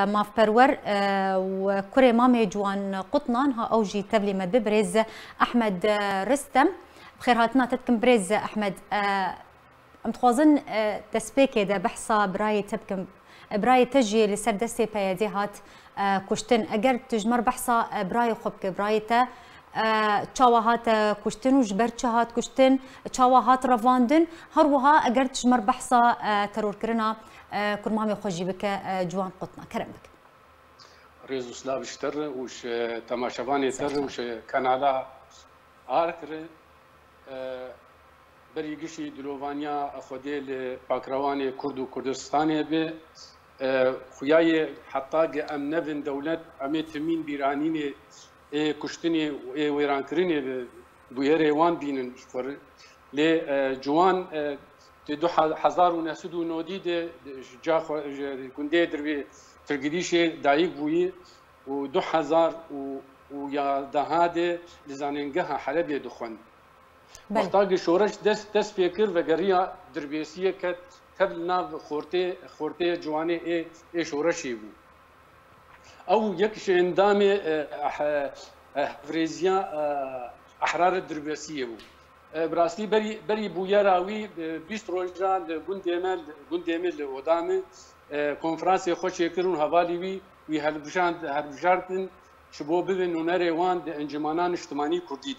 مافبرور وكري مامي جوان قطنان ها أوجي تبلي مد ببرز أحمد رستم بخير هاتنا تتكم برز أحمد متخوازن تسبيكي دا بحصة براي تبكم براي تجي لسر دستي بيدي هات كشتن أجر تجمر بحصة براي خبك براي تا تشاوهات كشتن وجبرتشهات كشتن تشاوهات رفاندن هروها أجر تجمر بحصة ترور كرنا كرمامي خوجي بك جوان قطنا كرم بك ريزو سلاف شتر وش تماشفاني تر وش كندا آركر بريجشي دلوفانيا أخذي لباكرواني كرد وكردستاني به خياي حتى أم نفن دولة أمي تمين بيرانيني كشتني ويران كريني بويري وان بينن شفر لجوان تدو حزار ونسد ونودي جا كندي دربي ترقديشي دايق بوي ودو حزار ويا دهاده لزانينجها حلبي دخن وقتاقي شورش دست فكر وقريا دربيسيه كت قبل ناف خورتي جواني اي شورشي بو او يكش اندامي فريزيا احرار الدربيسيه بو براسلي بري بويا راوي 20 روجان گونديمل ودامي كونفرانس خوش يكرون حوالي وي هلبجارتن شبو ببن نونري وان انجمانان اجتماعي كرديد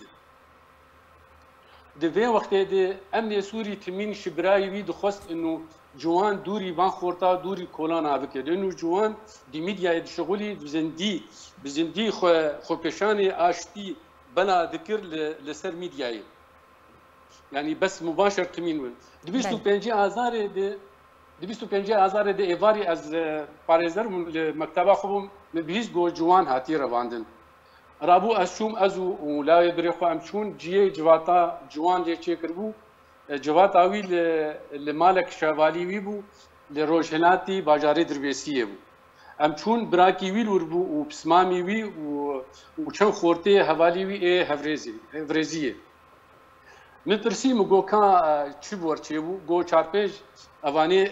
دوی وقتی ده امن سوری تمین شبرایی وی دخواست انو جوان دوری وان خورتا دوری کلان آبکه دنو جوان دی میدیای شغلی بزندی خو پیشانی آشتی بنا ذکر لسر میدیای یعنی بس مباشر تمین ول 25 آذار ده ایواری از پارێزەر مکتبا خوبم بهیچ گو جوان هاتی رواندن رابو اشوم ازو ولا بريخو امشون جي جواتا جوان لي تشكربو جواتا وي لمالك شوالي ويبو لروجناتي باجاري دربيسيه بو امشون براكي ويل وربو وبسمامي وي وچن خورتي حوالي وي اي هفريزيه مترسي مگو كا چبور چيبو گو چارپيج اواني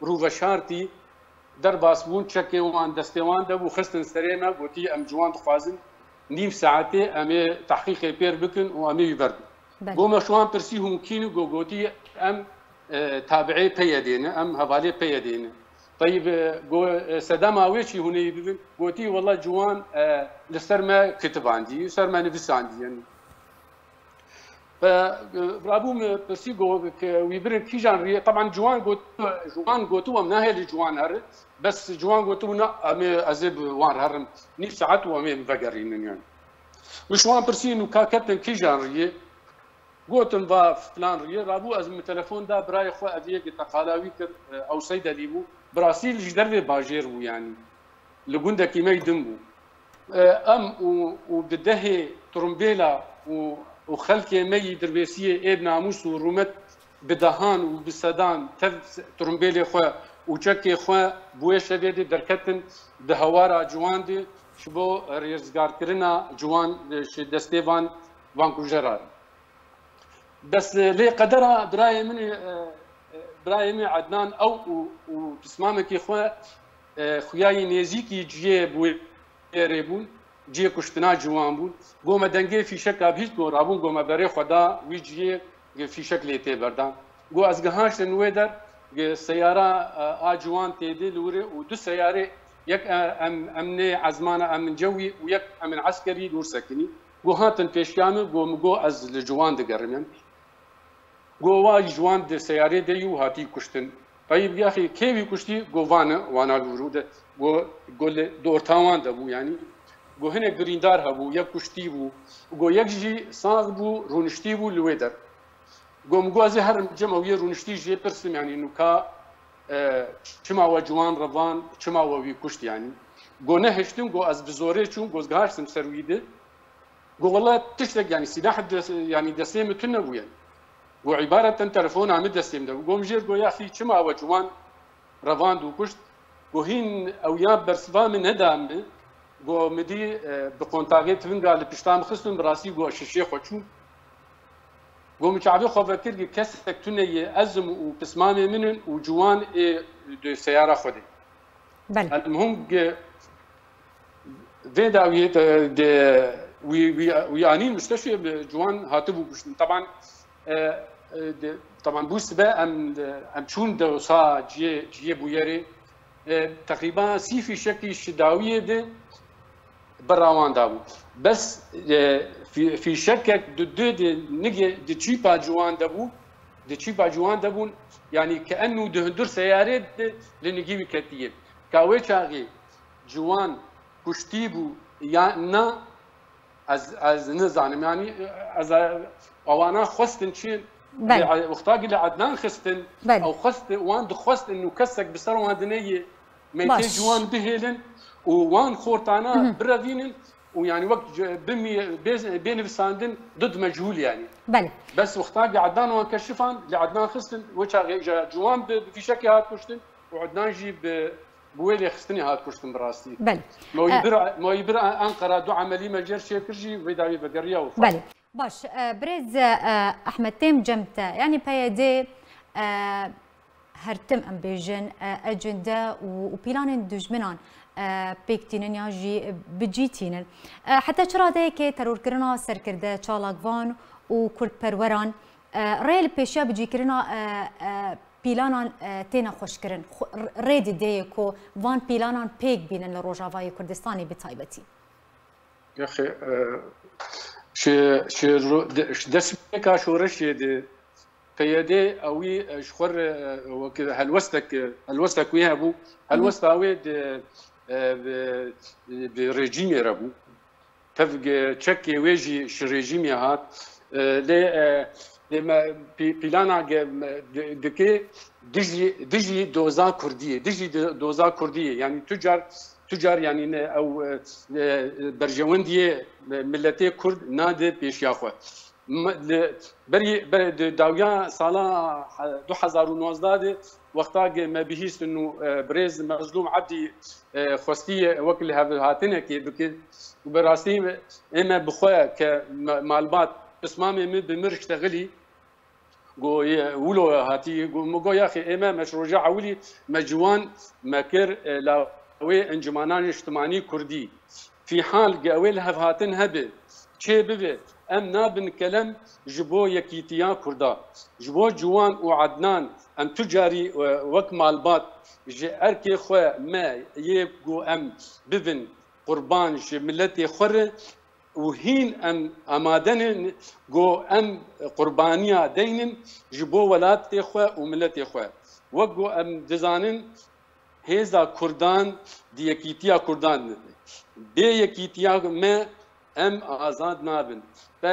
روغشارتي در باسبون چكي وان دستوان دبو خستن سرينا گوتي ام جوان خوازن نیم ساعته امي تحقيق بير بكن وامي يبرد قوم شوان برسيهم كينو گوتي ام تابعي بيدينا ام حوالي بيدينا طيب قو سدما ويشي هوني ببن قوتي والله جوان لسر ما كتب عندي لسر ما نفس عندي يعني فرابو برسي قو ويبرن كي جان طبعا جوان قوتو مناهي لجوان هر بس جوان قوتو نا امي ازب وان هرم نيف ساعات وامي مفقرين يعني وشوان برسي انو كابتن كي جان قوتن با فلان رابو از تليفون دا براي خو اديه تقالاوي كر او سيد ليبو براسيل جدر باجير يعني لغوندا كيما يدمبو ام وبدهي ترمبيلا وخلكي مي دربيسيه ابن ناموس ورومت بدهان وبسدان ترمبيلي خو وچكي خو بويشه بيدي دركتن دهوارا جوان دي شبو ريزگار كرنا جوان دستيفان فانكوجرا بس لي قدرها براي من عدنان او وتسمامك خو خوياي نيزيكي جي بو ريبون جي كشتنا جوان بون قوم دنگي في شكل بهيج قو رابون قوم بري خدا وي جي في شكل تي بردان قو از گهاش نويدر سياره اجوان تيدي لوري ودو سياره يك امني عزمانه امن جوي ويك امن عسكري دور سكني قو هاتن بيشيامي قو از الجوان دقرمن قو واي جوان دي سياره ديو هاتي كشتن طيب يا اخي كيف كشتي قو وانا الورود قو دور تاوان دبو يعني قو هنا جريندار هبو يك كشتي بو قو يك جي صاغ بو رونشتي بو لويدر قو مقوازي هرم جمعوية رونشتي جي برسم يعني انو كا چما و جوان روان چما و وی کشت يعني قو نهشتم قو از بزوري چون قو زغاشتم سرويده قو والله تشتك يعني سلاح يعني دسيم تنبو يعني قو عبارة تلفون عم دسيم ده قو مجير قو يا اخي چما و جوان روان دو كشت قو هين او يا برسوا من هدام قو مدي بقونتاغي تفنقا لبشتام خصم براسي قو ششي خوچون قوم شعبي خفكر كسك تني أزم وبسمامي منن وجوان دو سيارة خدي المهم في داوية ويعني مستشفى جوان هاتبو طبعا طبعا بوس بقى ام شون دوسا جي بويري تقريبا في شكل الشداويه ده براوان دابو بس في شكك دو نجي دي تشيبا جوان دابو دي تشيبا جوان دابون يعني كانه دهندر سيارات لنجيبي كتيب كاوي شاغي جوان كشتيبو يا نا از نزانم يعني از اوانا خستن شين وقتاقي لعدنان خستن او خست وان دخست انه كسك بسر واندنيه ميتين جوان بهيلن ووان خورتانا برافينن ويعني وقت بين بساندن ضد مجهول يعني بس وقتاقي عدنان وان كشفان لعدنان خستن وجا جوان في شكل هات كشتن وعدنان جيب بويلي خستني هات كشتن براستي ما يبر انقره دو عملي مجر شيكرجي ويداوي بقريه بله باش بريز احمد تيم جمتا يعني بيدي هرتم ام بيجن اجندا وبلان دجمنان بيكتينن ياجي بجيتينن حتى شراده كي ترور كرنا سركرده چالاک وان و كرد پروران ريل پیشا بجي كرنا پیلانان تینا خوش کرن رید دیه کو وان پیلانان پیک بینن لروجاوای کردستانی بتایبتی يا اخي دسمك شورش يدي قيادي اوي شخور وكذا هلوستك ويها ابو هلوست اوي بريجيمي ربو تفق تشكي ويجي شريجيمي هات لما بلانا دكي دجي دوزا كرديه دجي دوزا كرديه يعني تجار يعني او برجونديه ملتي كرد نادي بيشياخو بري داويا سالا 2019 وقتا ما بهيست انه بريز مظلوم عبدي خوستي وكل هاتنا كي بك وبراسي اما بخويا كمعلومات اسمامي بمرش تغلي جو ولو هاتي جو يا اخي اما مشروع عولي مجوان مكر لا وي انجمانان اجتماعي كردي في حال قاويل هاتن هبه شي ببه ام نابن كلام جبو يكيتيان كردا جبو جوان وعدنان ام تجاري وك مالبات جي اركي خو ما يبقو ام ببن قربان جي ملتي خر وهين ام امادن جو ام قربانيه دينن جبو ولاتي خو وملتي خو وقو ام دزانن هيزا كردان دي يكيتيا كردان بي يكيتيا ما ام آزاد نابن ف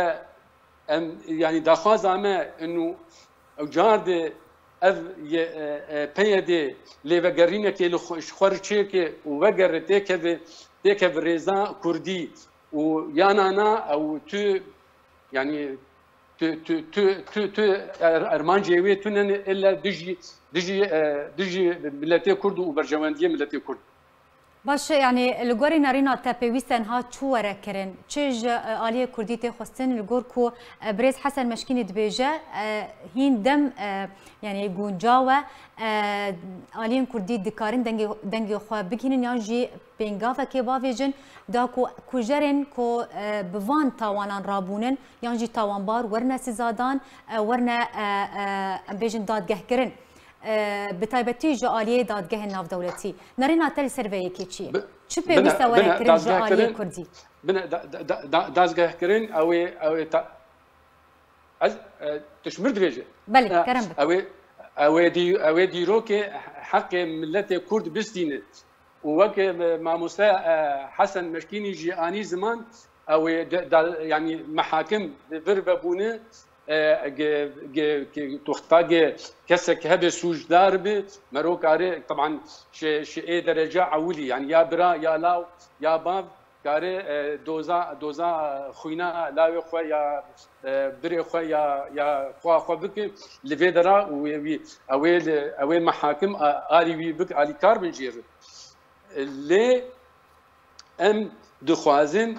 ام يعني داخواز ما انه جارد اف بيدي ليفغرينا كي خورچيك وغر تيك ريزا كردي ويانانا او تو يعني تو ارمانجيوي تنن الا دجي ملتي كرد وبرجوانديه ملتي كرد باش يعني الجوري نارينا تابيويستن ها شو ورا كرن تشج آلية كردي تخصن الجور كو بريز حسن مشكين دبيجة هين دم يعني يقول جاوا آلية كردي دكارن دنجي خوا بكين يانجي بينغافا كبافيجن داكو كوجرن كو بوان تاوانان رابونن يانجي تاوان بار ورنا سزادان ورنا بيجن داد جهكرن بتایبەتی ژئالیە دادگەهێن ناودەوڵەتی نەڕێنا تەل سەرڤەیەکی چییە؟ چ پێویستە وەرەکردن ژئالیە کوردی؟ دازگەهکردن ئەوێ تشمر دەبێژێ بەڵێ کەرەم ئەوێ دیرۆکێ حەقێ ملەتێ کورد بستینێت وەک مامۆستا حەسەن مەشکینی ژیئانی زمان ئەوێ يعني محاکم بر ببوونە تختاجي كسك هبه سوجدار به مروك عليه طبعا شيء درجه عولي يعني يا برا يا لاو يا باب كاري دوزا خوينا لا خو يا بري خو يا خو بك لفيدرا اويل محاكم الي بك الي كاربن جير لي ام دخوازن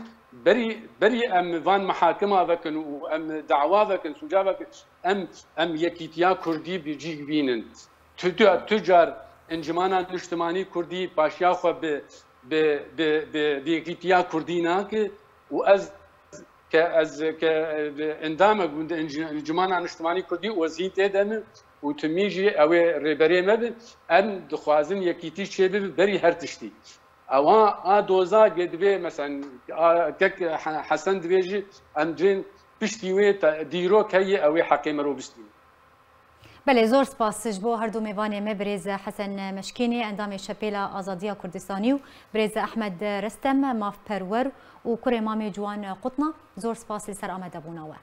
بري ام فان محاكمه وكن وام دعوا وكن سجا وكن ام يكيتيا كردي بيجي بينن تجار انجمانا نیشتمانی کردی پاشیا خو به یکیتیا کردی ناکه و از اندام گوند انجمانا نیشتمانی کردی وزین تدم و تمیجی او ریبری مب ان دخوازن یکیتی چه بری هر تشتی اوه دوزا گدوی مثلا تک حسن دویجی اندرین پشتیوی دیرو کی اوی حقیم رو بستیم. بله زور سپاس بو هر دو میوان ما برز حسن مشکینی اندام شپیلا آزادیا کردستانی و برز احمد رستم ماف پرور و کره مامی جوان قطنا زور سپاس لسر آمده بوناوه.